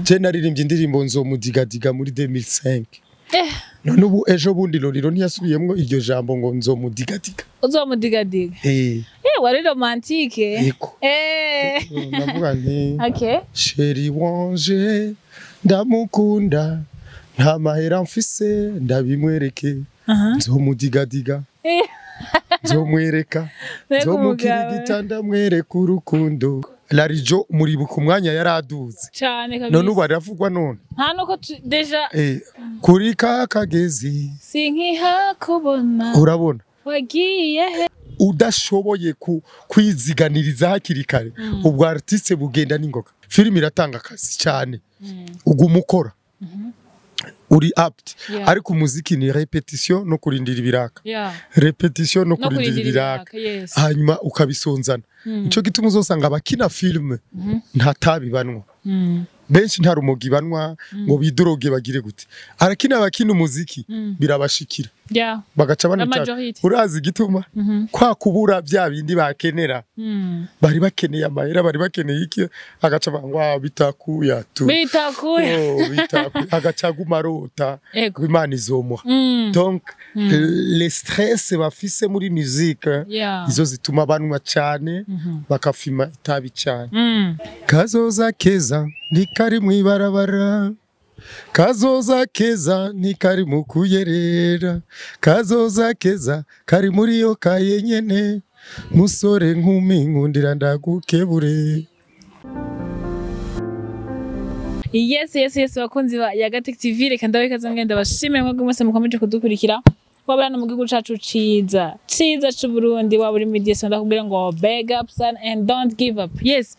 Je naririmbye indirimbo nzomudigadiga muri 2005. None ubu ejo bundi Lolilo ntiyasubiyemwo iryo jambo ngo nzomudigadiga. Uzomudigadiga. Wari romantique. Navuga nti Okay. Chéri wanje ndamukunda nta mahera mfise ndabimwereke. Nzomudigadiga. Nzomwereka. Nzomukira igitanda mwereka urukundo. Larijo muribuka umwanya yaraduze cyane kabisa. None ubu aravugwa none. Nta nuko deja kuri kakagezi sinkiha kubona. Urabona? Wagiye he? Udashoboye kwiziganiriza hakiri kare. Ubwo artiste bugenda n'ingoga. Film iratanga akazi cyane. Ugumukora. Uri apt. Ariko umuziki ni repetition no kurindira ibiraka. Repetition no kurindira ibiraka. Hanyuma ukabisonzana. Nico gituma uzosanga abakina film ntatabibanwa. Benshi nta rumogi banwa ngo bidoroge bagire gute. Arakina abakina umuziki birabashikira. Bagaca banita. Urazi gituma kwa kubura bya bindi bakenera. Bari bakeneye amahera, bari bakeneye iki agaca bangwa bitakuya tu. Bitakuya. Bitakuya agaca gumarota. Imana izomuha. Donc les stress bafise muri musique izo zituma banwa cyane bakafima itabi cyane. Kazoza keza nikari mwibarabara. Kazoza keza nikari mukuyerera. Kazoza keza kari muri yo kayenyene. Musore nkumi nkundira ndagukebure. Yes bakunzi ba Yagatech TV reka ndabikaza ngenda bashimire mwebwe mwese mukomeje kudukurikira. Waburana mu gihugu cacu ciza c'u Burundi waburi media sonda kubwira ngo big up son and don't give up. Yes.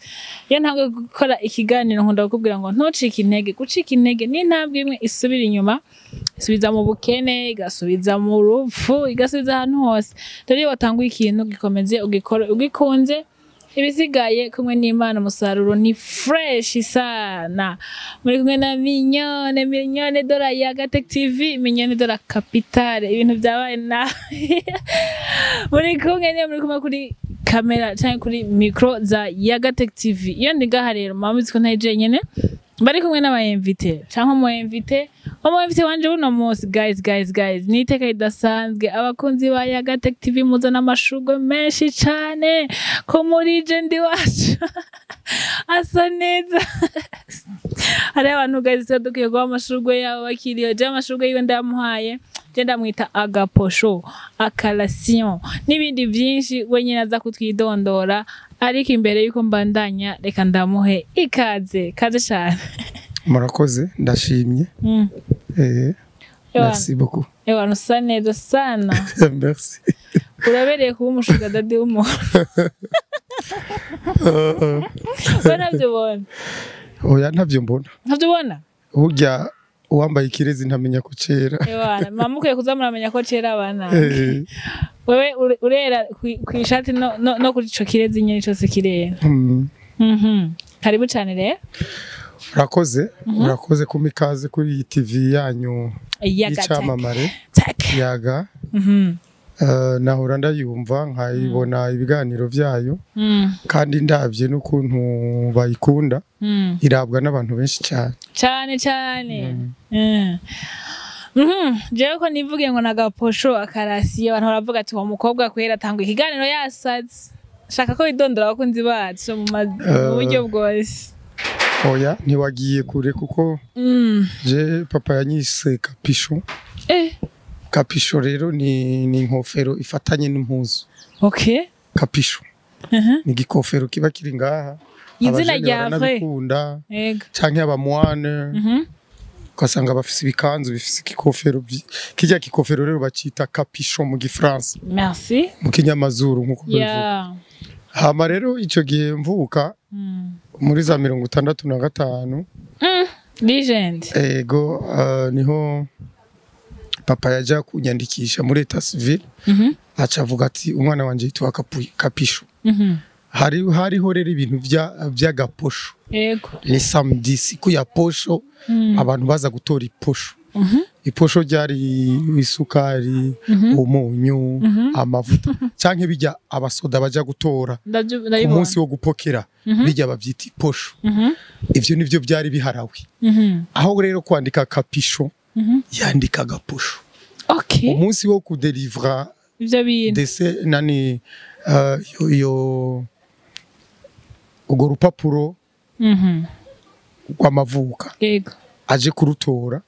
Yo ntabwo gukora ikiganiro nkunda kubwira ngo ntucike intege. Gucika intege ni ntabwo imwe isubira inyuma. Isubiza mu bukene, igasubiza mu rupfu, igasubiza ahantu hose. Dore watanguye ikintu gikomeze ugikora ugikunze. Ibisigaye kumwe n'Imana umusaruro ni fresh sana. Muri kumwe na minyone dola Yagatech TV, minyone dola Capitale. Ibintu byabaye na muri kumwe kuri kamera cyangwa kuri micro za Yagatech TV. Iyo ndigaha rero mamuzi ko ntaje nyene. Bari kumwe n'aba-invité cyangwa mu-invité wanje uno munsi guys niteka idasanzwe abakunzi ba Yagatech TV muzana amashurwe menshi cyane ko muri jendi wacu asa neza. Hari abantu guys dukiye guha amashurwe yabo bakiriye je amashurwe yiwe ndamuhaye je ndamwita agaposho akalation n'ibindi byinshi wenyine aza kutwidondora. Ariko imbere yuko mbandanya reka ndamuhe ikaze cyane. Murakoze ndashimye. Merci beaucoup. Usa neza sana. Merci. Urabereye kuba umushuga dadi w'umuntu. Ntabyo ubona. Oya ntabyo mbona. Ntabyo ubona? Burya uwambaye ikirezi ntamenya ko cera. Mama ukwiye kuzamuramenya ko cera abana. Wewe urera kwishati no kuri ico kirezi nyene cyose kirera. Karibu cyane rero. Urakoze kumikaze kuri TV yanyu y'icamamare Yaga. Nahora ndayumva nkayibona ibiganiro byayo kandi ndabye n'ukuntu bayikunda irabwa n'abantu benshi cyane. Jewe ko nivuge ngo nagaposho akarasiye abantu baravuga ati uwo mukobwa kwera tanga ikiganiro yasaze. Shaka ko idondora abakunzi bacu mu buryo bwose. Oya ntiwagiye kure kuko je papa yanyise Capichon. Capichon rero ni inkofero ifatanye n'impuzu. Okay. Capichon. Ni igikofero kiba kiri ngaha. Izina ryawe. Canke abamwane. Ukasanga bafise ibikanzu bifise ikikofero kijya kikofero rero bacita Capichon mu Gifaransa. Merci. Mu kinyamazuru nkuko bivuga. Hama rero ico gihe mvuka muri za 65. Legend. Ego niho papa yaja kunyandikisha muri Etat Civil. Aca avuga ati umwana wanje yitwa Capichon. Hariho rero ibintu bya gaposho. Yego. Les samedis siku ya posho abantu baza gutora iposho. iposho ryari isukari umunyu amavuta canke bijya abasoda baja gutora ku munsi wo gupokera bijya bavyita iposho ivyo nivyo byari biharawe aho rero kwandika kapisho yandika gaposho umunsi wo kudelivra ivyo bintu dese nani yo ugo rupapuro rw'amavuka yego aje kurutora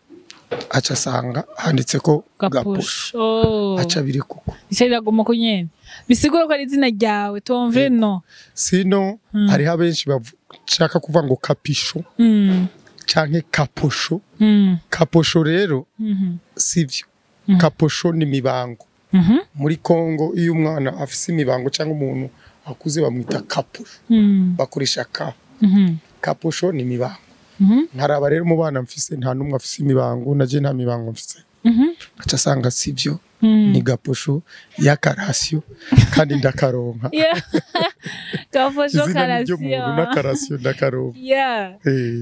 aca asanga handitse ko gaposho aca biri kuko isiragoma ko nyene bisigura ko ari izina ryawe tomve no sino hariho abenshi bashaka kuvuga ngo kapisho canke kaposho kaposho rero sivyo kaposho ni mibango muri Kongo iyo umwana afise imibango cyangwa umuntu akuze bamwita kaposho bakoresha ka kaposho ni mibango nkaraba rero mu bana mfise nta numwe afise imibango naje nta mibango mfise aca asanga sivyo ni gaposho ya karasyo kandi ndakaronka gaposho karasyo na karasyo ndakaronka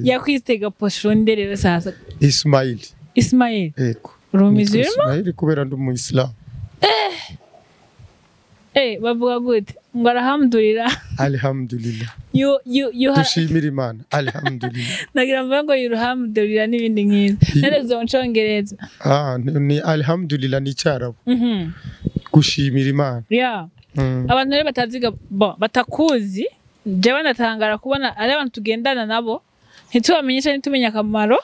yakwiste gaposho nderero sasa Ismail ego Rumizirma Ismail kubera ndi mu Islam bavuga gute ngo alhamdulillah dushimira Imana alhamdulillah nagira mvuga ngo alhamdulillah n'ibindi nk'izo nerezo mu Congereza ni alhamdulillah ni cyarabu gushimira Imana abantu rero bataziga batakuzi jewe natangara kubona ari abantu tugendana nabo ntitubamenyesha ntitumenya akamaro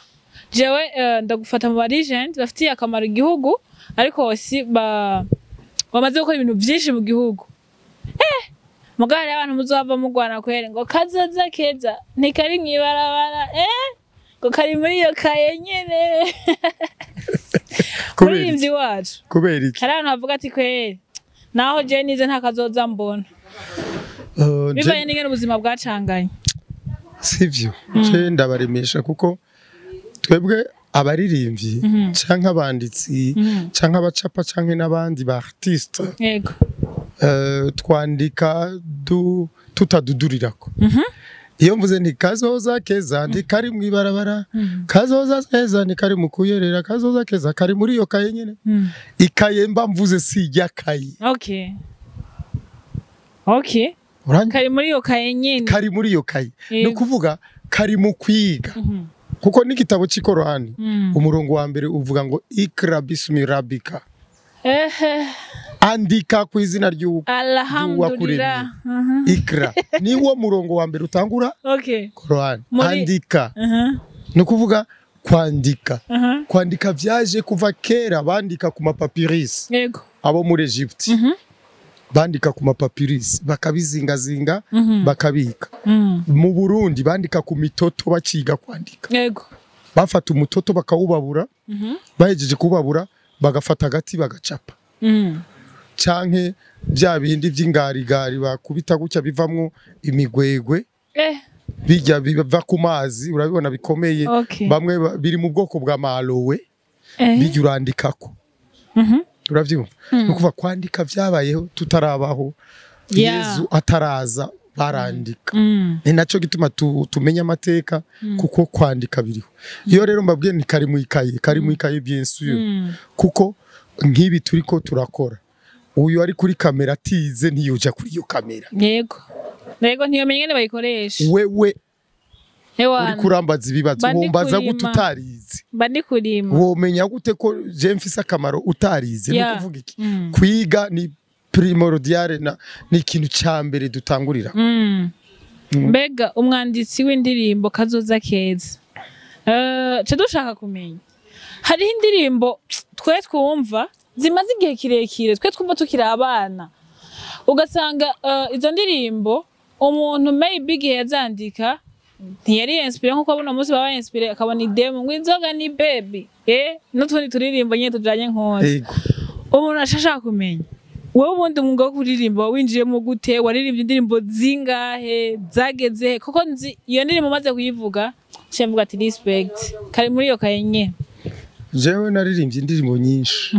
jewe ndagufata mu barigent bafitiye akamaro igihugu ariko si bamaze gukora ibintu byinshi mu gihugu mugari abantu muzova mugwana kwere ngo kazoza keza ntikari mwibarabara ngo kari muri iyo kaye nyene kubera wacu kubera iki hari abantu bavuga ati kwere naho je nize nta kazoza mbona bibaye n'ingene ubuzima bwacanganye sivyo je ndabaremesha kuko twebwe abaririmbyi canke abanditsi canke abacapa canke n'abandi ba artiste yego twandika tutadudurirako iyo mvuze nti kazoza keza ndi kari mwibarabara kazoza keza ni kari mukuyerera kazoza keza kari muri iyo kaye nyene ikaye mba mvuze sijya kaye kari muri iyo kaye nyene kari muri iyo kaye no kuvuga kari mu kwiga kuko n'igitabo cy'Ikorani umurongo wa mbere uvuga ngo ikra bismi rabbika andika ku izina alhamdulillah ikra niwo murongo wa mbere utangura Korani andika no kuvuga kwandika vyaje kuva kera bandika ku mapapyrus yego abo muri Egypt bandika ku mapapyrus bakabizingazinga bakabika mu Burundi bandika ku mitoto baciga kwandika yego bafata umutoto bakawubabura bahejeje kubabura bagafata agati bagacapa canke bya bindi by'ingarigari bakubita gucya bivamwo imigwegwe bijya biva ku mazi urabibona bikomeye bamwe biri mu bwoko bwa malowe bijya urandikako uravyumva no kuva kwandika vyabayeho tutarabaho Yezu ataraza barandika ni naco gituma tumenya amateka kuko kwandika biriho iyo rero mbabwiye ni kari mu ikaye bien sûr kuko nkibi turiko turakora uyu ari kuri kamera tize ntiyoja kuri iyo kamera yego ntiyo menyene bayikoresha wewe uri kurambaza ibibazo wumbaza gute utarize bandi kurima womenya gute ko je mfise akamaro utarize no kuvuga iki kwiga ni primordial ni ikintu cyambere dutangurira mbega umwanditsi w'indirimbo kazoza keza cyo dushaka kumenya hari indirimbo twe twumva zimaze igihe kirekire twe twumva tukiri abana ugasanga izo ndirimbo umuntu maybe igihe yazandika ntiyari inspire nkuko abona munsi baba inspire akabona idemo ngo inzoga ni baby n'utundi turirimbo nyine tujanye nkose umuntu ashaka kumenya wowe ubundi umwuga wo kuririmba winjiyemo gute waririmbye indirimbo zingahe zageze kuko nzi iyo ndirimbo maze kuyivuga cyemvuga ati respect kari muri iyo kayenye jewe naririmbye indirimbo nyinshi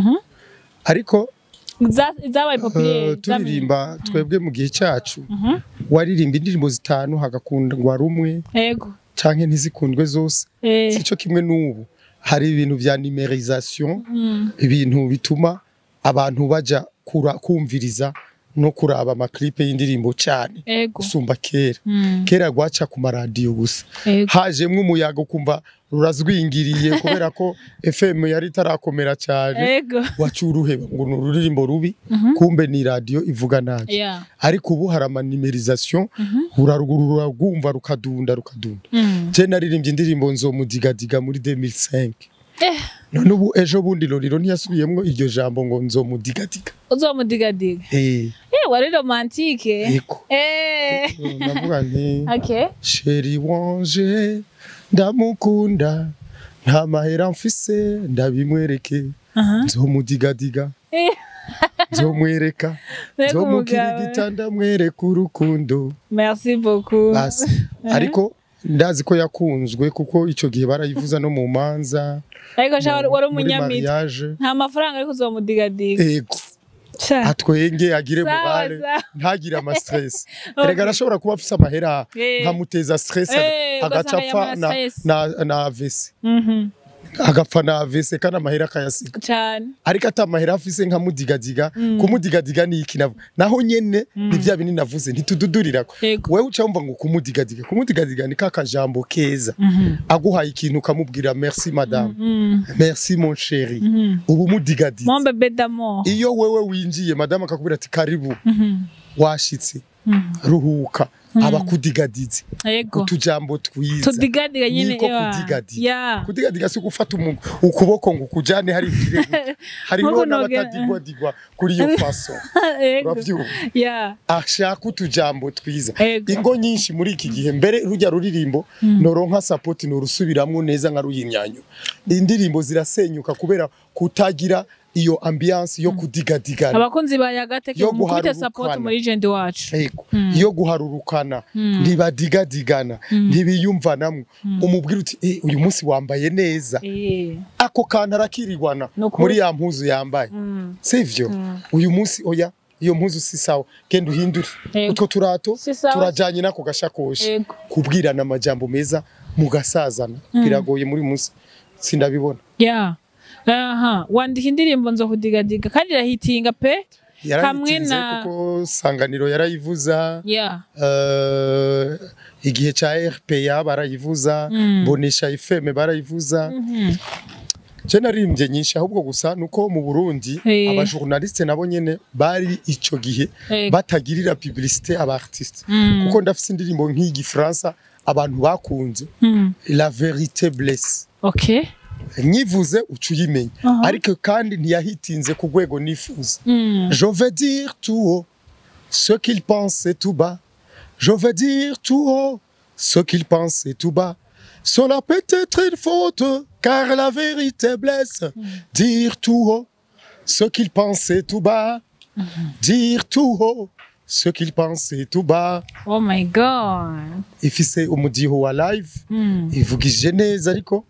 ariko zabaye populaire turirimba twebwe mu gihe cyacu waririmba indirimbo zitanu hagakundwa rumwe yego canke ntizikundwe zose sico kimwe n'ubu hari ibintu vya numérisation ibintu bituma abantu baja kumviriza no kuraba amaklipe y'indirimbo cyane gusumba kera gwaca ku maradiyo gusa hajemwe umuyaga kumva rurazwingiriye kubera ko FM yari tarakomera cyane wacuruheba ngo n'uririmbo rubi kumbe ni radio ivuga nabi ariko ubu hari numérisation urarugurura rwumva rukadunda je naririmbye indirimbo nzomudigadiga muri 2005 none ubu ejo bundi Loriro ntiyasubiyemwo iryo jambo ngo nzomudigadiga uzomudigadiga wari romantique navuga nti chéri wanje ndamukunda nta mahera mfise ndabimwereke nzomudigadiga nzomwereka nzomukirigita ndamwereka urukundo merci beaucoup ariko ndazi ko yakunzwe kuko ico gihe barayivuza no mu manza ariko wari umunyamita nta mafaranga ariko uzomudigadiga yego atwenge agire morale ntagira ama stress erega arashobora kuba afise amahera nkamuteza stress agacapfa na AVC agapfa na AVC kana amahera kayasiga cyane ariko atamahera afise nkamudigadiga kumudigadiga ni iki naho nyene ni vya binini navuze ntitududurirako wewe uca wumva ngo kumudigadiga ni kakajambo keza aguhaye ikintu ukamubwira merci madame merci mon chéri ubu mudigadiga mon bébé d'amour iyo wewe winjiye madame akakubwira ati karibu washitse ruhuka abakudigadize utujambo twiza tudigadiga nyine kudigadiga si gufata ukuboko ngo kujane hari ikirego hariho n'abatadigwa kuri iyo faso ashaka utujambo twiza ingo nyinshi muri iki gihe mbere rujya ruririmbo noronka support norusubiramwo neza nka ruyimyanyo indirimbo zirasenyuka kubera kutagira iyo ambiance yo kudigadigana abakunzi ba Yagateke mukubite support muri legend wacu yo guharurukana ntibadigadigana ntibiyumvanamwe umubwira uti uyu munsi wambaye neza ako kana arakirirwana muri ya mpuzu yambaye sivyo uyu munsi oya iyo mpuzu si sawa genda uhindure utwo turato turajanye nako gashakoshi kubwirana amajambo meza mugasazana biragoye muri munsi sindabibona wandika indirimbo nzokudigadiga kandi irahitinga pe hamwe na kuko Sanganiro yarayivuza igihe cha RPA barayivuza Bonesha FM barayivuza je narimbye nyinshi ahubwo gusa nuko mu Burundi abajournaliste nabo nyene bari ico gihe batagirira publicité aba artiste kuko ndafise indirimbo nk'igi France abantu bakunze la vérité blesse nyivuze ucuyimenya ariko kandi ntiyahitinze ku rwego nifuza je veux dire tout haut ce qu'il pense tout bas je veux dire tout haut ce qu'il pense tout bas cela peut être une faute car la vérité blesse dire tout haut ce qu'il pense tout bas dire tout haut ce qu'il pense tout bas oh my god ifise umudiho wa live ivugije neza ariko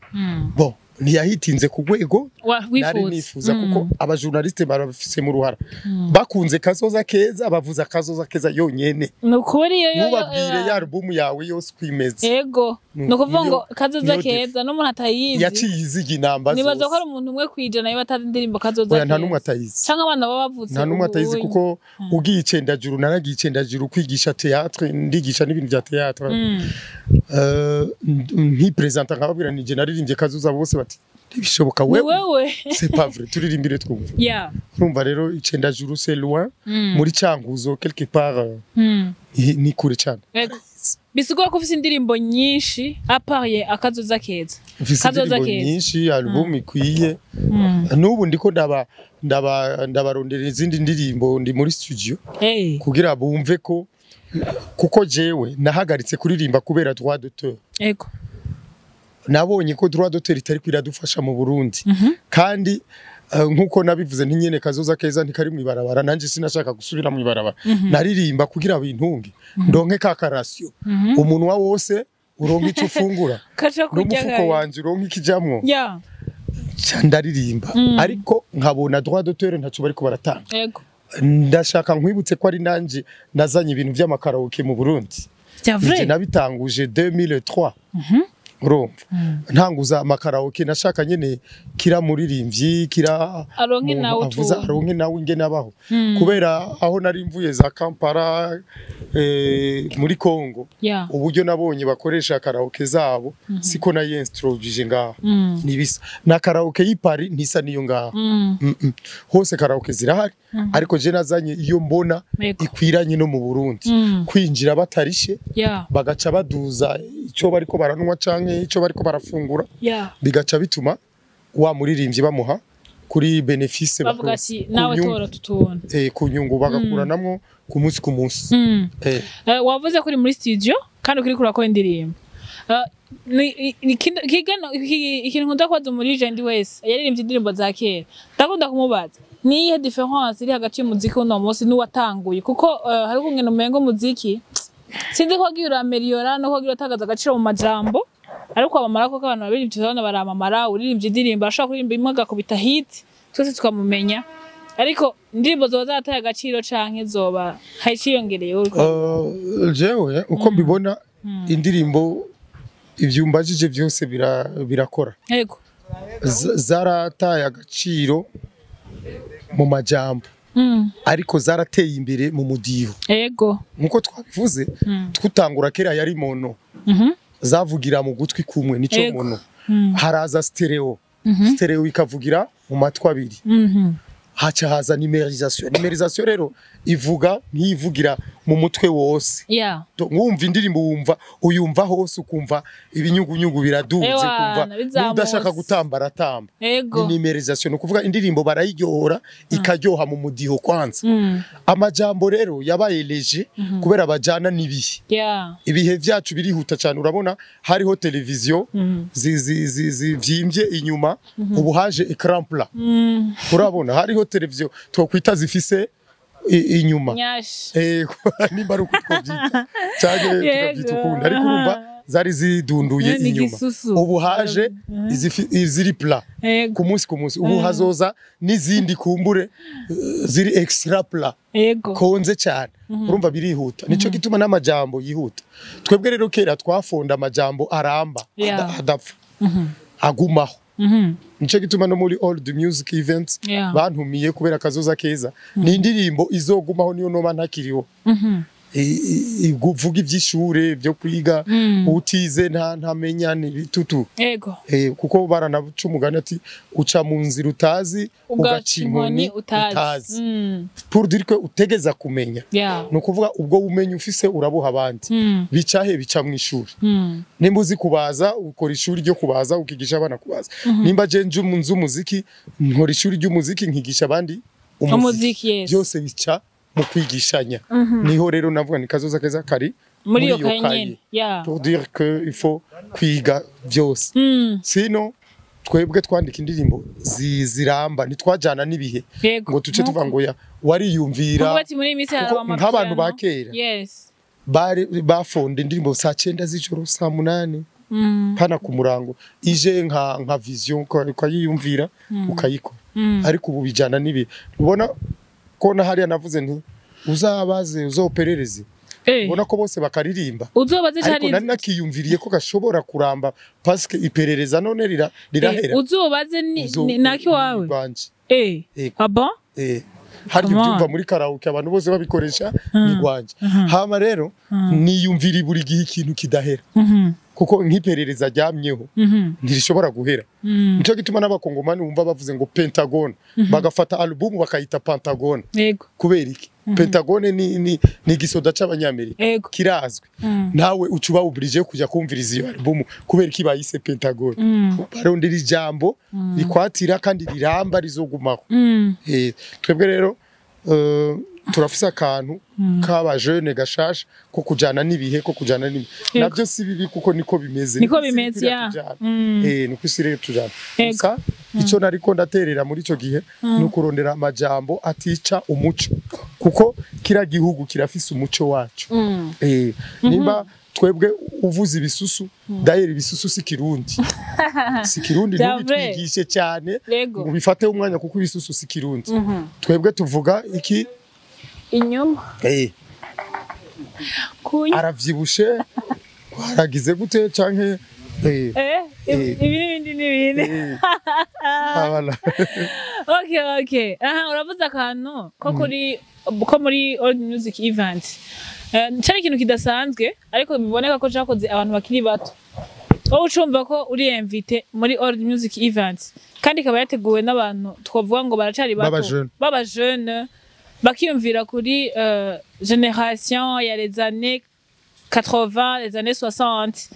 bon ntiyahitinze ku rwego nari nifuza kuko abajournaliste barafise mu ruhara bakunze kazoza keza bavuza kazoza keza yonyene nukuri yo mubabwire ya album yawe yose kwimeza yego nukuvuga ngo kazoza keza no muntu atayizi yaciyizi inamba zose nibaza ko ari umuntu umwe kwijana yiba atazi indirimbo kazoza keza nta numwe atayizi cyangwa abana baba nta numwe atayizi kuko ugiye icendajuru naragiye icendajuru kwigisha théâtre ndigisha n'ibintu bya théâtre nkipresenta nkababwira nije naririmbye kazoza bose bati bishoboka wewe c'est pas vrai turirimbire twumva urumva rero icendajuru c'est loin muri Cankuzo quelque part ni kure cyane bisigura ko ufite indirimbo nyinshi apariye akazoza keza kazoza keza nyinshi album ikwiye n'ubu ndiko ndabarondera izindi ndirimbo ndi muri studio kugira bumve ko kuko jewe nahagaritse kuririmba kubera droit d'auteur nabonye ko droit d'auteur itari kwiradufasha mu Burundi kandi nkuko nabivuze ntinyene kazoza keza ntikari mu ibarabara nanje sinashaka gusubira mu ibarabara naririmba kugira bintunge ndonke kakarasyo umunwa wose uronke icyo ufungura n'umufuko wanje uronke ikijamwo ndaririmba ariko nkabona droit d'auteur ntacyo bari ko baratanga ndashaka nkwibutse ko ari nanje nazanye ibintu by'amakaraoke mu Burundi nabitanguje 2003 urumva ntanguza amakaraoke nashaka nyene kira muririmbyi kira aronke nawe avuza aronke nawe ingene abaho kubera aho nari mvuye za Kampala muri Congo uburyo nabonye bakoresha karaoke zabo siko na introduce ngaho nibisa na karaoke y'Ipari ntisa niyo ngaho hose karaoke zirahari ariko je nazanye iyo mbona ikwiranye no mu Burundi kwinjira batarishe bagaca baduza ico bariko baranwa canke ico bariko barafungura bigaca bituma wa muririmbyi bamuha kuri benefice bavuga ati nawe tora tutubona kunyungu bagakuranamwo ku munsi ku munsi wavuze kuri muri studio kandi kuri kurakora indirimbo ikintu nkunda kwaza muri legend wese yaririmbye indirimbo za kera ndakunda kumubaza niyihe difference iri hagati y'umuziki uno munsi n'uwatanguye kuko hari kungena umengo muziki sinzi ko agira ameliora no ko agira atagaza agaciro mu majambo ariko abamara ko abantu babiri tuzabona baramamara uririmbye indirimbo ashaka kuririmba imwe agakubita hit twese tukamumenya ariko indirimbo zoba zataye agaciro canke zoba hayiciyongereye jewe uko mbibona indirimbo ivyumbajije byose birakora yego zarataye agaciro mu majambo ariko zarateye imbere mu mudiho yego nkuko twabivuze twutangura kera yari mono zavugira mu gutwi kumwe nico mono haraza stereo stereo ikavugira mu matwi abiri haca haza numérisation rero ivuga ntivugira mu mutwe wose mwumva indirimbo wumva uyumva hose ukumva ibinyugunyugu biraduze kumva udashaka gutamba aratamba numérisation ukuvuga indirimbo barayiryohora ikaryoha mu mudiho kwanza amajambo rero yabaye leger kubera bajana nibihe ibihe vyacu birihuta cyane urabona hariho televiziyo zivyimbye inyuma ubu haje écran plat urabona hariho televiziyo twokwita zifise inyuma nimba ari uko twobyita cyane tukabyita ukundi ariko urumva zari zidunduye inyuma ubu haje iziri plat ku munsi ubu hazoza n'izindi kumbure ziri extra plat konze cyane urumva birihuta nico gituma n'amajambo yihuta twebwe rero kera twafonda amajambo aramba adapfa agumaho nico gituma no muri all the music events bantumiye kubera kazoza keza ni indirimbo izogumaho niyo noba ntakiriho vuga ibyishure byo kwiga utize ntamenya ni bitutu kuko baranaca umugani ati uca mu nzira utazi ugaca inkoni utazi pour dire que utegeza kumenya no kuvuga ubwo bumenyi ufise urabuha abandi bicahe bica mu ishuri nimba uzi kubaza ukora ishuri ryo kubaza ukigisha abana kubaza nimba je nje mu nzu muziki nkora ishuri ry'umuziki nkigisha abandi umuziki byose bica mu kwigishanya niho rero navuga ni kazoza keza kari muri yo kanyene pour dire que il faut kwiga byose sino twebwe twandika indirimbo ziramba nitwajana nibihe ngo tuce tuva ngo ya wariyumvira nk'abantu bakera bari bafonda indirimbo saa 9 z'ijoro saa 8 pana ku murango ije nka vision ko yiyumvira ukayikora ariko ubu bijana nibihe ubona ko na hariya navuze nti uzabaze uzoperereze ubona ko bose bakaririmba uzobaze cyane ariko nari nakiyumviriye ko gashobora kuramba parce que iperereza none rirahera uzobaze naki wawe aba hari byumva muri karaoke abantu bose babikoresha nigwanje hama rero niyumvira buri gihe ikintu kidahera kuko nk'iperereza ryamyeho ntirishobora guhera nico gituma n'abakongomani bumva bavuze ngo Pentagon bagafata album bakayita Pentagon kubera iki Pentagon ni gisoda c'abanyamerika kirazwe nawe ucuba oblige kujya kumviriza iyo album kubera iki bayise Pentagon barondera ijambo rikwatira kandi riramba rizogumaho twebwe rero turafisa akantu kaba jeune gashasha ko kujana nibihe ko kujana nibi navyo si bibi kuko niko bimeze niko isire tujana gusa ico nariko ndaterera muri ico gihe no kurondera amajambo atica umuco kuko kira gihugu kirafise umuco wacu nimba twebwe uvuze ibisusu dayeri ibisusu si kirundi ntibitwigishe cyane ngo bifate umwanya kuko ibisusu si kirundi twebwe tuvuga iki inyuma aravyibushe waragize gute canke ibi n'ibindi n'ibindi. Voilà. Okay. Uravuze akantu ko muri Old Music Event. Cyari ikintu kidasanzwe ariko biboneka ko cyakoze abantu bakiri bato. Wowe ucumva ko uri invité muri Old Music Event kandi ikaba yateguwe n'abantu twavuga ngo baracari bato baba jeune bakiyumvira kuri génération ya les années 80 les années 60.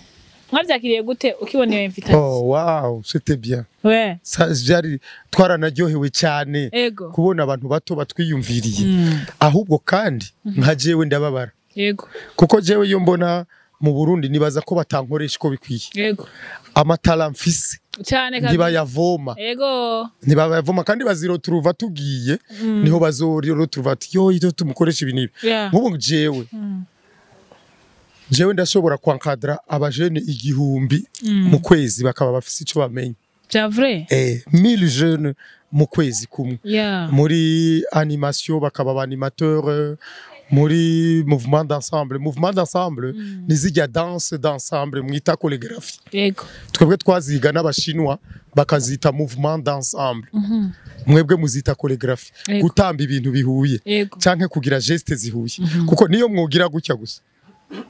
Mwavyakiriye gute ukibona iyo invitation? Oh wow, c'était bien. Ouais. Ça jari twaranaryohewe cyane kubona abantu bato batwiyumviriye. Ahubwo kandi nka jewe ndababara. Yego. Kuko jewe yo mbona mu Burundi nibaza ko batankoresha ko bikwiye. Yego. Amatara mfise cyane kandi ntibayavoma. Yego. Ntibayavoma kandi baziro turuva tugiye niho bazoriro turuva ati yo ito tumukoresha ibintu ibi. Nk'ubu jewe ndashobora kwankadra abajene 1000 mu kwezi bakaba bafise ico bamenye. C'est vrai? 1000 jeunes mu kwezi kumwe. Muri animation bakaba abanimateur muri mouvement d'ensemble nizijya danse d'ensemble mwita chorégraphie. Yego. Twebwe twaziga n'abashinwa bakazita mouvement d'ensemble. Mwebwe muzita chorégraphie. Gutamba ibintu bihuye canke kugira geste zihuye. Kuko niyo mwogira gutya gusa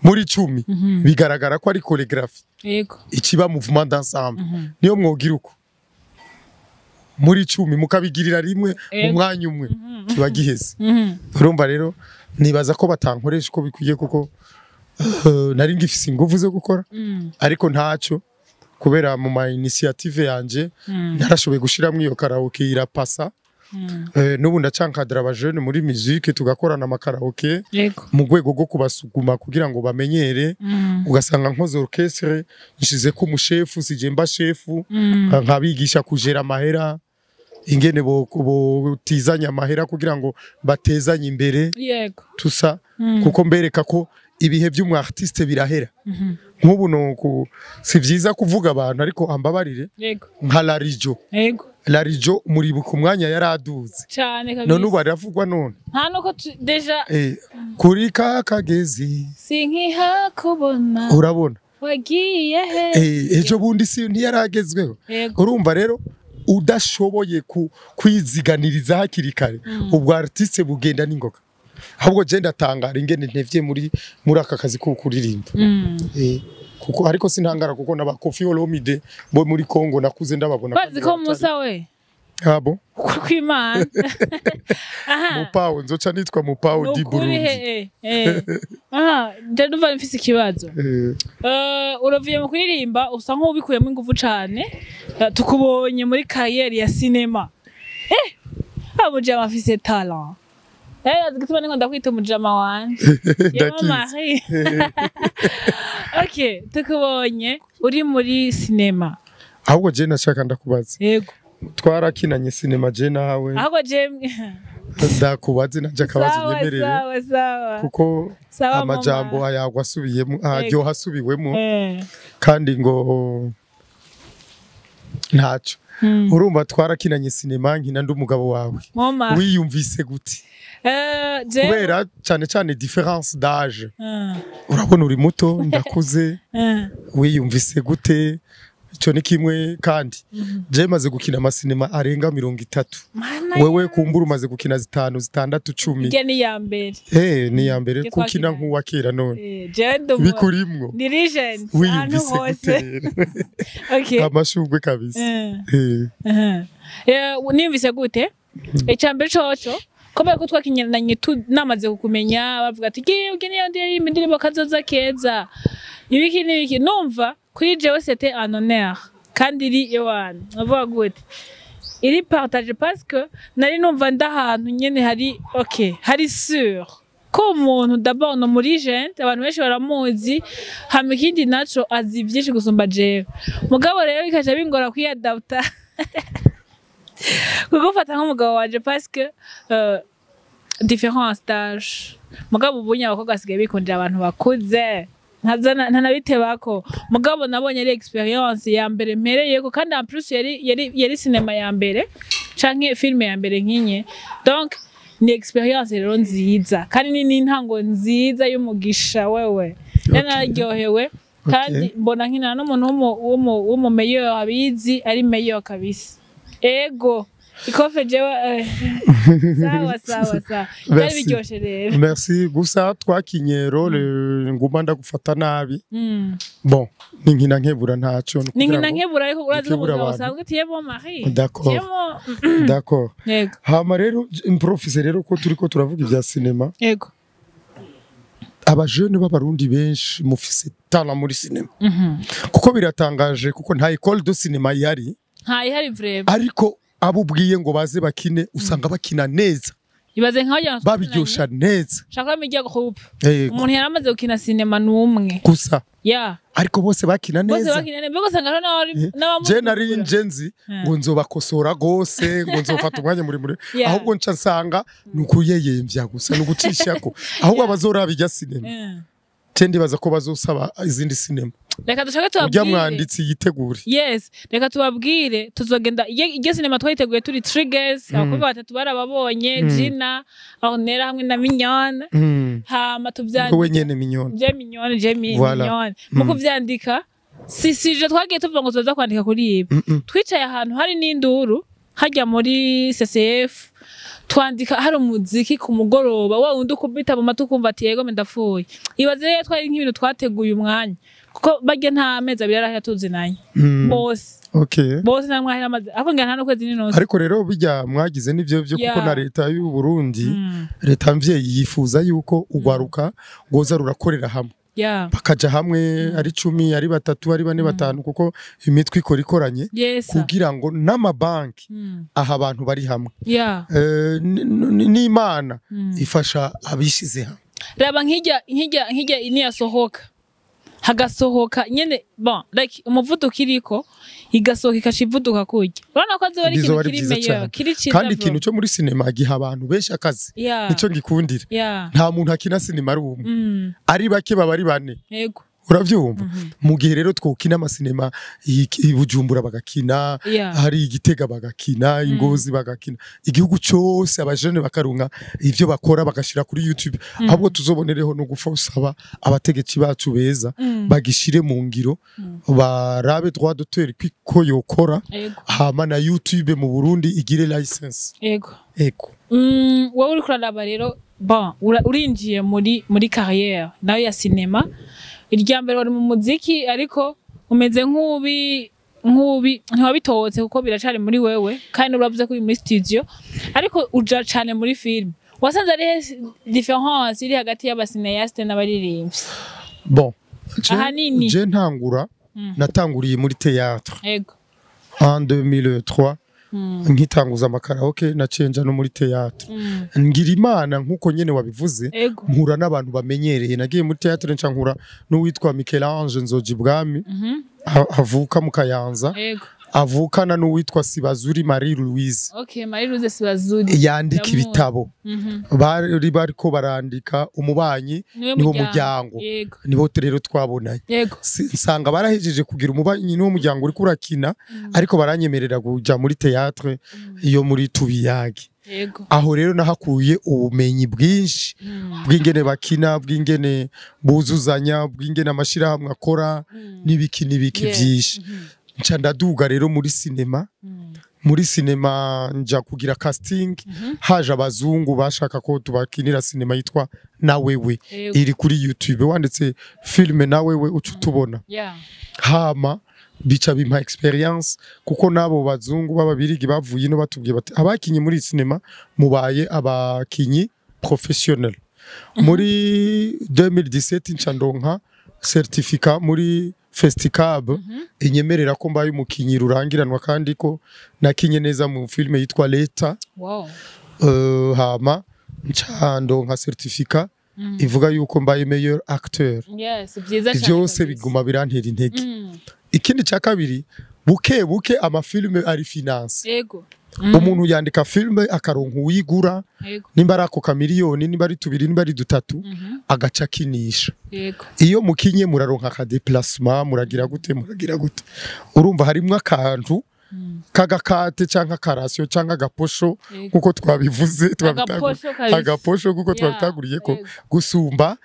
muri 10 bigaragara ko ari chorégraphie. Yego. Ikiba mouvement d'ensemble. Niyo mwogira uko muri 10 mukabigirira rimwe mu mwanya umwe kiba giheze. Urumva rero nibaza ko batankoresha uko bikwiye kuko nari ngifise ingufu zo gukora ariko ntacyo kubera mu ma initiative yanje narashoboye gushiramwe iyo karaoke irapasa. N'ubu ndacankadra abajene muri musique tugakorana amakaraoke mu rwego rwo kubasuguma kugira ngo bamenyere. Ugasanga nkoze orchestre nshize ko umushefu sijemba shefu nkabigisha kujera amahera ingene bo tizanya amahera kugira ngo batezanye imbere. Yego. Tusa kuko mbereka ko ibihe by'umu artiste birahera. Nk'ubu no si vyiza kuvuga abantu ariko ambabarire nka Larijo. Yego. Larijo muri buku mwanya yaraduze cyane kabisa. None baravugwa none. Nta nuko deja kuri kakagezi sinkiha kubona. Urabona? Wagiye he? Ejo bundi si ntiyaragezweho. Urumva rero udashoboye kwiziganiriza hakiri kare ubwo artiste bugenda n'ingoga. Ahubwo je ndatangara ingene ntevye muri aka kazi ko kuririmba. Kuko ariko sintangara kuko naba Koffi Olomide bo muri Kongo nakuze ndababona. Bazi ko Musa we. Abo. Kwimana. Mupawo nzoca nitwa Mupawo di Burundi. Je ndumva mfise ikibazo. Uravuye mu kuririmba usa nk'ubikuyemo ingufu cyane. Tukubonye muri carrière ya cinema. Abujama afise talent. Gituma ningo ndakwita umujama wanje. Marie. Okay, tukubonye uri muri cinema. Ahubwo je nashaka ndakubaza. Yego. Twarakinanye cinema je nawe. Ahubwo je ndakubaza naje kabazi nyemerere. Sawa. Kuko amajambo ayagwa asubiyemo ajyo hasubiwemo. Kandi ngo ntaco. Urumva twarakinanye cinema nkina ndumugabo wawe. Wiyumvise gute? Kubera cyane difference d'âge. Urabona uri muto ndakuze. Wiyumvise gute? Cyo ni kimwe kandi je maze gukina amasinema arenga 30. Wewe kumbura umaze gukina 5, 6, 10. Igeni ya mbere. Ni ya mbere kukina nk'uwa kera none. Bikurimwo. Ni legend. Wiyumvise gute? Okay. Amashugwe kabisa. Niyumvise gute? Icambere coco kubera ko twakinyanye namaze kukumenya bavuga ati ugene yo ndirimbo kazoza keza. Ibiki numva kuri jewe c'était un honneur kandi iri ewan avuga gute iri partage parce que nari numva ndahantu nyene hari hari sûr ko umuntu d'abord no muri gente abantu benshi baramuzi hama ikindi naco azi byinshi gusumba jewe mugabo rero ikaje bingora kwiyadapta kugufata nk'umugabo waje parce que différence d'âge mugabo ubunya abakobwa asigaye bikundira abantu bakuze ntanabitebako mugabo nabonye ari experience ya mbere mpereyeko kandi en plus yari cinema ya mbere canke filme ya mbere nkinye donc ni experience rero nziza kandi ni intango nziza y'umugisha wewe nararyohewe kandi mbona nkina n'umuntu wo meilleur abizi ari meilleur kabisa ego ikofe jewe sawa byari biryoshe rero merci gusa twakinye role nguma ndagufata nabi bon ninkina nkebura ntaco ninkina nkebura ariko urazi ko usanzwe tiyemo Marie d'accord hama rero improfise rero ko turiko turavuga ibya cinema ego abajene b'abarundi benshi mufise tana muri cinema kuko biratangaje kuko nta école de cinéma ihari vraiment ariko abo ubwiye ngo baze bakine usanga bakina neza ibaze nkaho babiryosha neza shaka mijya groupe umuntu yaramaze gukina cinema numwe gusa ariko bose bakina neza bose bakina neza bego sanga n'abamu je nari injenzi ngo nzobakosora gose ngo nzofata umwanya muri ahubwo nca nsanga nukuyeyemvya gusa nugucishako ahubwo abazora bijya cinema tendi baza ko bazosaba izindi cinema reka dushaka tubabwire ujya mwanditsi yitegure reka tubabwire tuzogenda iyo cinema twayiteguye turi triggers abakobwa batatu barababonye Gina Ornella hamwe na Mignone hama tuvyandika wowe nyene Mignone mu kuvyandika sije twagiye tuvuga ngo tuza kwandika kuri ibi twicaye ahantu hari n'induru hajya muri CCF twandika hari umuziki ku mugoroba wa wundi ukubita mu matu kumva ati yego ndapfuye ibaze rero twari nk'ibintu twateguye umwanya kuko bagye nta mezi abiri arahe tuzinanye bose bose namwe ahera amaze aho ngana no kwezi n'inose ariko rero bijya mwagize n'ivyo kuko na leta y'u Burundi leta mvyeyi yifuza yuko ugwaruka goza rurakorera hamwe bakaja hamwe ari 10 ari 3 ari 4 5 kuko imitwe ikoranye kugira ngo n'amabanki aha abantu bari hamwe n'Imana ifasha abishize hamwe raba nkijya ini yasohoka hagasohoka nyene bon like umuvuduko iriko igasohoka ikashivuduka kujya urabona ko azori ikintu kiri meilleur kiri cyiza kandi ikintu cyo muri cinema giha abantu benshi akazi nico ngikundira nta muntu akina cinema ari umwe ari bake baba ari bane yego uravyumva mu gihe rero twokina amasinema ibujumbura bagakina hari igitega bagakina ingozi bagakina igihugu cyose abajene bakarunga ivyo bakora bagashira kuri YouTube ahubwo tuzobonereho no gufasaba abategetsi bacu beza bagishire mu ngiro barabe droit d'auteur ko yokora hama na YouTube mu Burundi igire license ego wowe uri kuraraba rero bon urinjiye muri carrière nayo ya cinema irya mbere wari mu muziki ariko umeze nk'ubi ntiwabitotse kuko biracari muri wewe kandi uravuze ko uri muri studio ariko uja cyane muri film wasanze ari difference iri hagati y'abasineaste n'abaririmbyi bon je ntangura natanguriye muri théâtre yego en 2003 nkitanguza amakaraoke na cenja no muri théâtre ngira imana nkuko nyene wabivuze mpura n'abantu bamenyereye nagiye muri théâtre nca nkura no witwa Michel-Ange Nzojibwami avuka mu Kayanza avukana no witwa Sibazuri Marie Louise Marie Louise Sibazuri yandika ibitabo bari bariko barandika umubanyi niwo muryango nibo rero twabonanye nsanga barahejeje kugira umubanyi niwo muryango uri kurakina ariko baranyemerera kuja muri théâtre iyo muri Tubiyagi aho rero nahakuye ubumenyi bwinshi bw'ingene bakina bw'ingene buzuzanya bw'ingene amashira hamwe akora n'ibiki byinshi nca ndaduga rero muri cinema nja kugira casting haje abazungu bashaka ko tubakinira cinema yitwa Nawewe iri kuri YouTube wanditse filme Nawewe ucutubona hama bica bimpa experience kuko nabo bazungu bababirigi bavuye no batubwiye bati abakinyi muri cinema mubaye abakinyi professionnel muri 2017 nca ndonka certificat muri Festicab inyemerera ko mbaye umukinyi rurangiranwa kandi ko nakinye neza mu filme yitwa Leta hama ncando nka certificat ivuga yuko mbaye meilleur acteur byose biguma birantera intege ikindi cya kabiri buke amafilme ari finance umuntu yandika filme akaronka uyigura nimba ari ako kamiliyoni nimba ari 2 nimba ari 3 agaca kinisha iyo mukinye muraronka ka déplacement muragira gute urumva harimo akantu kagakate canka karasyo canka agaposho nkuko twabivuze agaposho nkuko twabitaguriye ko gusumba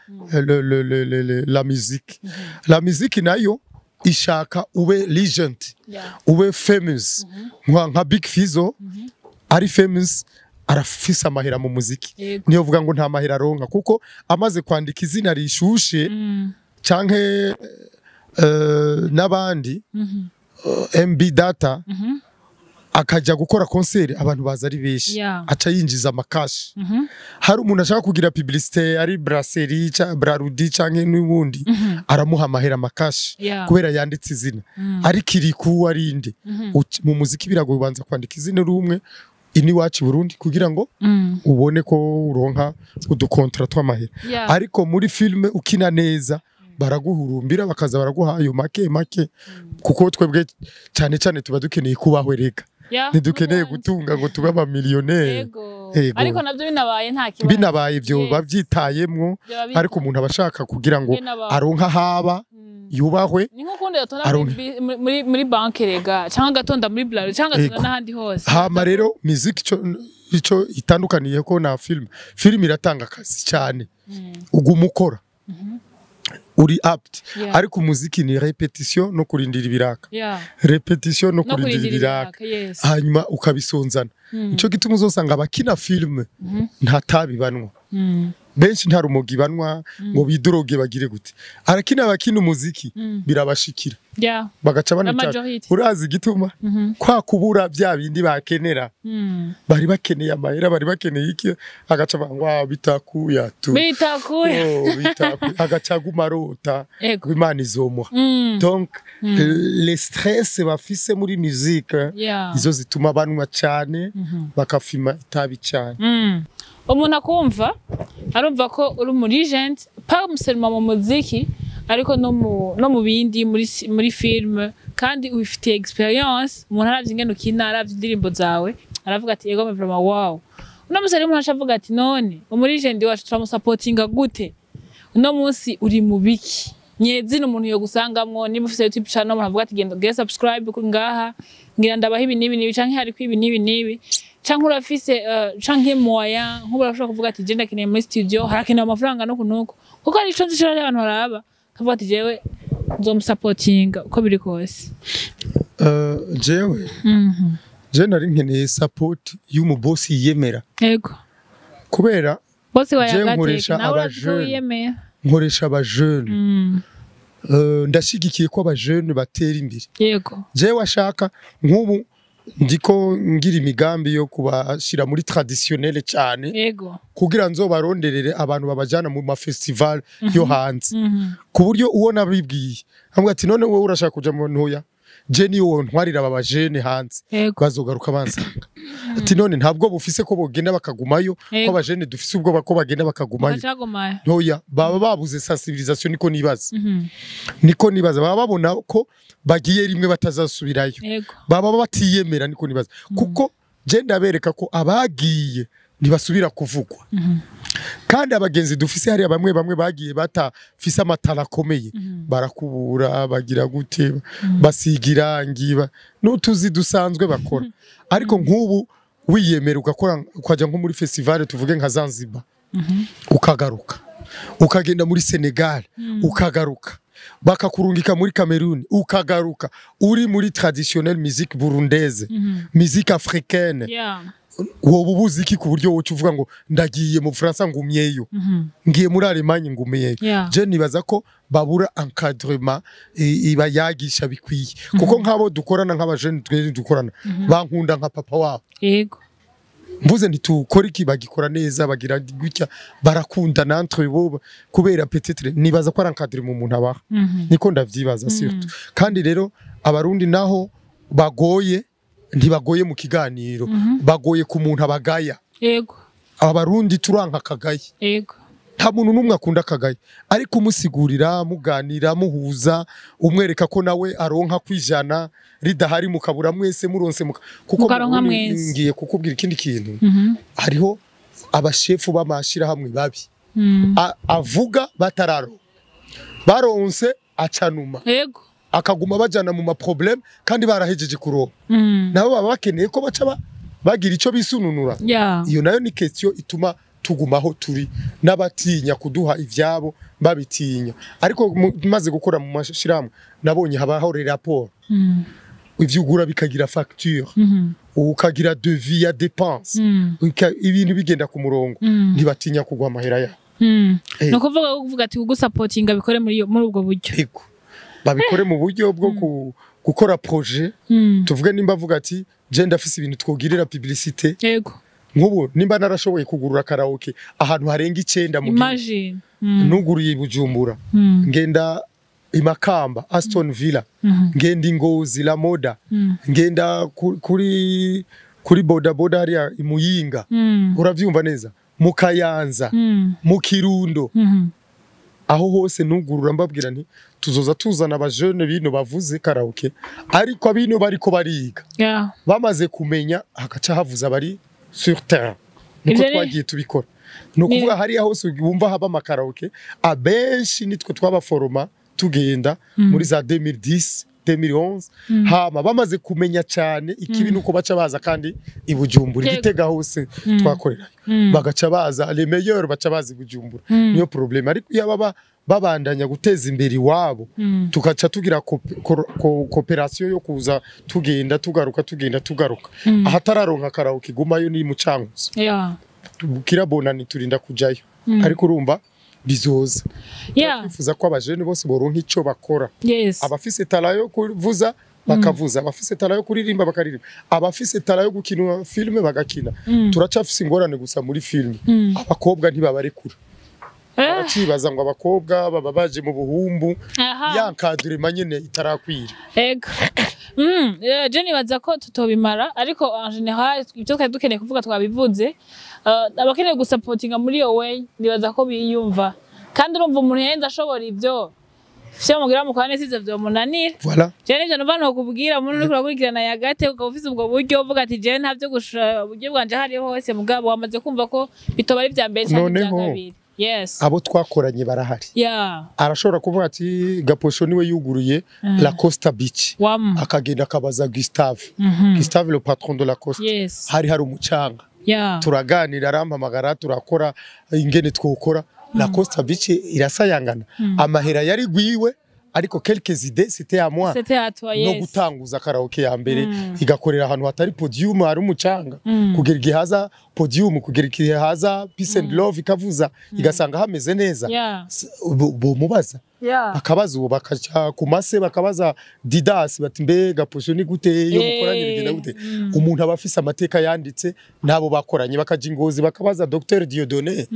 la musique. La musique nayo ishaka ube legend, ube famous, nka Big Fizzo ari famous, arafise amahera mu muziki. Niyo vuga ngo nta mahera ronka kuko amaze kwandika izina rishushe canke n'abandi MB Data akaja gukora concert abantu baza ari beshi aca yinjiza amakashi. Hari umuntu ashaka kugira publicité ari brasserie ca Brarudi canke n'ubundi aramuha amahera amakashi kubera yanditse izina. Ari kiriku arinde mu muziki biragoye ubanza kwandika izina rumwe ini wacu Burundi kugira ngo ubone ko uronka udukontra tw'amahera. Ariko muri filme ukina neza baraguhurumbira bakaza baraguha ayo make kuko twebwe cyane cyane tuba dukeneye kubaho rega ntidukeneye gutunga ngo tube aba millionaire. Ariko nabyo binabaye nta kibazo, binabaye ibyo bavyitayemwo, ariko umuntu abashaka kugira ngo aronka haba yubahwe. Ni nko kundi yatora muri banke rega cyangwa gatonda muri blaro cyangwa gatonda n'ahandi hose. Hama rero music ico itandukaniye ko na film iratanga akazi cyane ugumukora uri apt, ariko umuziki ni repetition no kurindira ibiraka. Repetition no kurindira ibiraka hanyuma ukabisonzana. Nico gituma uzosanga abakina film nta tabibanwa benshi nta rumogi banwa ngo bidoroge bagire gute, arakina abakina umuziki birabashikira bagaca banita. Urazi gituma kwa kubura bya bindi bakenera, bari bakeneye amahera, bari bakeneye iki, agaca bangwa bitakuya tu agaca gumarota Imana izomuha. Donc les stress bafise muri musique izo zituma banwa cyane bakafima itabi cyane. Umuntu akumva arumva ko uri muri legend pa muselma mu muziki ariko no mu bindi muri film kandi ubifitiye experience. Umuntu aravye ingene ukina, aravye indirimbo zawe, aravuga ati ego vraiment wow. Uno musore umuntu ashavuga ati none umuri legend wacu turamusupportinga gute, uno munsi uri mu biki nyezi n'umuntu yo gusangamwo. Niba ufite YouTube channel umuntu avuga ati genda subscribe ngaha ngira ndabaha ibi nibi canke hari kwibi nibi canke urafise canke moya nkuba urashobora kuvuga ati je ndakeneye muri studio harakeneye amafaranga no kunuko kuko ari ico nzishora abantu baraba kavuga ati jewe nzomusupportinga uko biri kose. Je nari nkeneye support y'umubosi yiyemera. Yego kubera bosi wayagateka nawe urayemera. Nkoresha abajeune ndashigikiye ko abajeune batera imbere. Yego jewe ashaka nk'ubu ndiko ngira imigambi yo kubashira muri traditionnel cyane. Yego kugira nzobaronderere abantu babajana mu ma festival yo hanze ku buryo uwo nabibwiye hamwe ati none wowe urashaka kuja mu ntoya je ni wo ntwarira babajene hanze bazogaruka bansanga ati none ntabwo bufise ko bogenda bakagumayo ko abajene dufise ubwo bako bagenda bakagumayo ntoya baba babuze sensibilisation niko nibaza baba babona ko bagiye rimwe batazasubirayo baba batiyemera niko nibaza kuko je ndabereka ko abagiye ntibasubira kuvugwa kandi abagenzi dufise hari bamwe bagiye batafise amatara akomeye barakubura bagira gute basigira ngiba n'utuzi dusanzwe bakora ariko nk'ubu wiyemera ugakora ukajya nko muri festival tuvuge nka Zanzibar ukagaruka ukagenda muri Senegal ukagaruka bakakurungika muri Cameroon ukagaruka uri muri traditionnel musique burundaise musique africaine wowe ubuzi iki ku buryo wocu uvuga ngo ndagiye mu France ngumyeyo ngiye muri Allemagne ngumyeyo je nibaza ko babura encadrement iba yagisha bikwiye kuko nkabo dukorana nk'abajeune twese dukorana bankunda nka papa wabo yego mvuze ntitukora iki bagikora neza bagira gutya barakunda n'entre bo kubera peut-être nibaza ko encadrement mu muntu abaha niko ndavyibaza surtout kandi rero abarundi naho bagoye ntibagoye mu kiganiro bagoye ku muntu abagaya yego abarundi turanka kagaye yego nta muntu numwe akunda kagaye ariko umusigurira muganira muhuza umwereka ko nawe aronka kwijana ridahari mukabura mwese muronse kuko ngiye kukubwira ikindi kintu hariho abashefu b'amashira hamwe babi avuga batararo baronse acanuma yego akaguma bajana mu ma problem kandi barahejeje kuroba nabo baba bakeneye ko baca bagira ico bisununura iyo nayo ni question ituma tugumaho turi n'abatinya kuduha ivyabo babitinya ariko maze gukora mu mashiramwe nabonye habaho rapport ivyugura bikagira facture ukagira devis ya dépense ibintu bigenda ku murongo ntibatinya kugwa amahera ya no kuvuga ati kugusupportinga bikore muri ubwo buryo yego babikore mu buryo bwo gukora projet tuvuge nimba avuga ati je ndafise ibintu twogirira publicité yego nk'ubu nimba narashoboye kugurura karaoke ahantu harenga 9 mu imagine nuguriye Bujumbura ngenda Imakamba Aston Villa ngenda Ingozi La Moda ngenda kuri boda hariya Imuyinga uravyumva neza mu Kayanza mu Kirundo aho hose nugurura mbabwira nti tuzoza tuzana abajene bino bavuze karaoke ariko abino bariko bariga bamaze kumenya hagaca havuza bari sur terre niko twagiye tubikora no kuvuga hariya hose wumva haba makaraoke abenshi nitwe twabaforoma tugenda muri za 2010 2011 hama bamaze kumenya cyane ikibi nuko baca baza kandi ibujumbura Gitega hose twakorera bagaca baza les meilleurs baca baza ibujumbura niyo problem ariko yaba babandanya guteza imbere iwabo tukaca tugira cooperation yo kuza tugenda tugaruka ahatararonka karaoke gumayo ni mu cankuzo kirabona ni turinda kujayo ariko urumva bizoza twifuza ko abajene bose boronka ico bakora abafise tala yo kuvuza bakavuza abafise tala yo kuririmba bakaririmba abafise tala yo gukina filme bagakina turacafise ingorane gusa muri filme abakobwa ntibabarekura baracibaza ngo abakobwa baba baje mu buhumbu yankadure manyene itarakwira ego Jenny baza ko tutobimara ariko en general ibyo twari dukeneye kuvuga twabivuze abakeneye gusupportinga muri yo way nibaza ko biyumva kandi urumva umuntu yenda ashobora ibyo Fyo mugira mu kwane size byo munanira voilà Jenny byo nova no kubwira umuntu uri kurakurikirana yagate ukabufise ubwo buryo uvuga ati je ntavyo gushura uburyo bwanje hari hose mugabo wamaze kumva ko bitoba ari bya mbere cyane bya kabiri yes abo twakoranye barahari arashobora kuvuga ati Gaposho niwe yuguruye La Costa Beach akagenda akabaza Gustave Gustave le patron de La Costa hari umucanga turaganira arampamagara turakora ingene twokora La Costa Beach irasayangana amahera yari gwiwe ariko quelques idées c'était à moi no gutanguza karaoke ya mbere igakorera ahantu hatari podium hari umucanga kugera igihe haza podium kugera igihe haza peace and love ikavuza igasanga hameze neza bo mubaza bakabaza uwo bakaca ku mase bakabaza Didas bati mbega Posho ni gute yo gukoranye bigenda gute umuntu abafise amateka yanditse nabo bakoranye bakaja Ingozi bakabaza Dr Dieudonné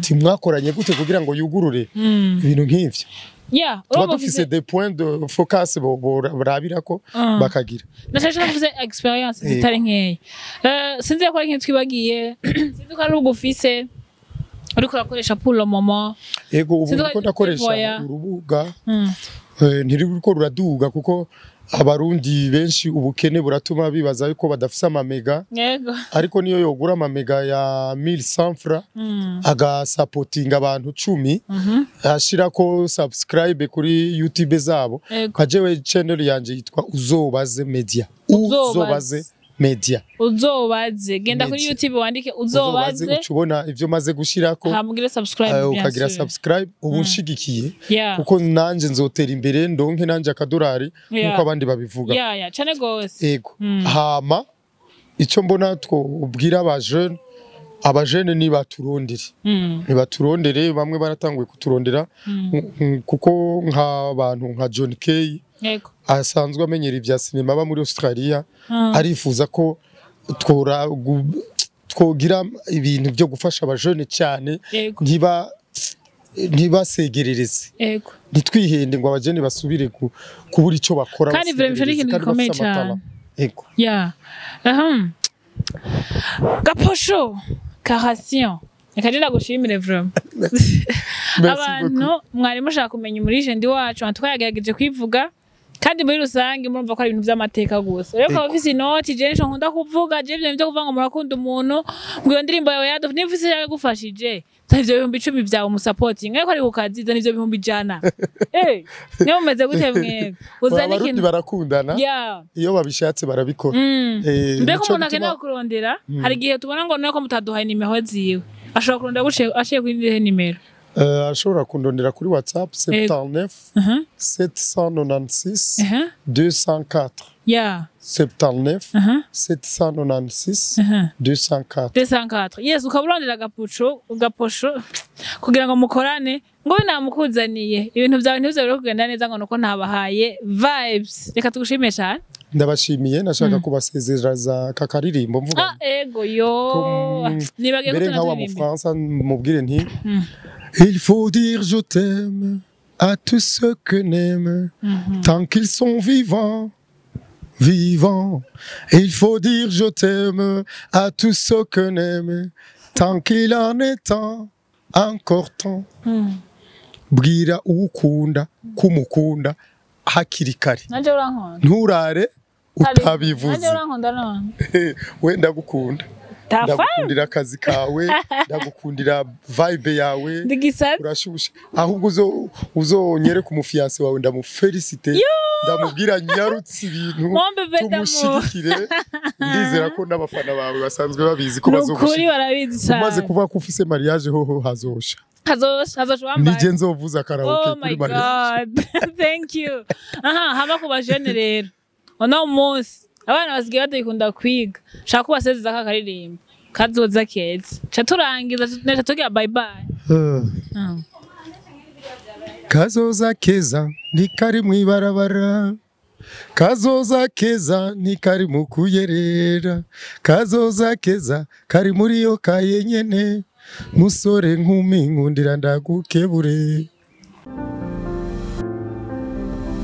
ti mwakoranye gute kugira ngo yugurure ibintu nk'ivyo tuba dufise des points de focus barabirako bakagira ndashaka kuvuze experience zitari nkeya sinzi ko ari twibagiye sinzi ko ari ugufise uriko urakoresha pour le moment ego ubu ko ndakoresha urubuga ntiriko ruraduga kuko abarundi benshi ubukene buratuma bibaza yuko badafisa amamega ariko niyo yogura amamega ya 1100 francs agasupportinga abantu 10 ashirako subscribe kuri YouTube zabo kajewe channel yanje yitwa Uzobaze Media Uzobaze genda kuri YouTube wandike Uzobaze ucubona ivyo maze gushirako hamugire subscribe ukagira subscribe ubu nshigikiye kuko nanje nzotera imbere ndonke nanje akadolari nkuko abandi babivuga cyane gose ego hama ico mbona twobwira abajene ni baturondere bamwe baratanguye kuturondera kuko nk'abantu nka John Kay asanzwe amenyera ibya cinema ba muri Australia arifuza ko twogira ibintu byo gufasha abajene cyane ntibasegerereze ntitwihende ngo abajene basubire kubura icyo bakora kandi vraiment ni ikintu gikomeye cyane Gaposho Caration Ekadira gushimire vraiment abantu mwari mushaka kumenya umurije ndi wacu twagerageje kwivuga kandi muri rusange murumva ko ari ibintu vy'amateka gusa rero ukaba ufise inoti je nico nkunda kuvuga je ivyo byo kuvuga ngo murakunda umuntu ngo iyo ndirimbo yawe yadufa niba ufise yagufashije ivyo bihumbi 10 vyawe umusapotinga ariko ari ku kazi zana ivyo bihumbi 100 niyo mumeze gute mwebwe uzana ikintu barakundana iyo babishatse barabikora mbega umuntu akeneye kurondera hari igihe tubona ngo nuko mutaduhaye nimero ziwe ashobora kurondera aciye kuri ndihe nimero ashobora kundondera kuri WhatsApp 79 796 204 79 796 204 yes ukaburondera gaposho kugira ngo mukorane ngo namukuzaniye ibintu byawe ntibizabire kugenda neza ngo nuko ntabahaye vibes reka tugushimire cyane ndabashimiye nashaka kubasezeraza kakaririmbo mvuga ego yo nibagiye gutuna mu France mubwire nti il faut dire je t'aime à tous ceux que n'aiment tant qu'ils sont vivants et il faut dire je t'aime à tous ceux que n'aiment tant qu'il en est temps encore temps bwira ukunda kumukunda hakiri kare nturare utabivuze wenda gukunda ndagukundira akazi kawe ndagukundira vibe yawe urashushe ahubwo uzonyere ku mufiance wawe ndamufelicite ndamubwira nyarutse ibintu tumushigikire ndizera ko n'abafana bawe basanzwe babizi ko bazogushika umaze kuvuga ko ufise mariage hoho hazosha wambaye nije nzovuza karaoke kuri mariage thank you hama ku bajene rero ono munsi abana basigaye badakunda kwiga shaka kubasezeza kakaririmbo kazoza keza cha turangiza neta tugira bye bye kazoza keza nikari mwibarabara kazoza keza nikari mukuyerera kazoza keza kari muri yo kayenyene musore nkumi nkundira ndagukebure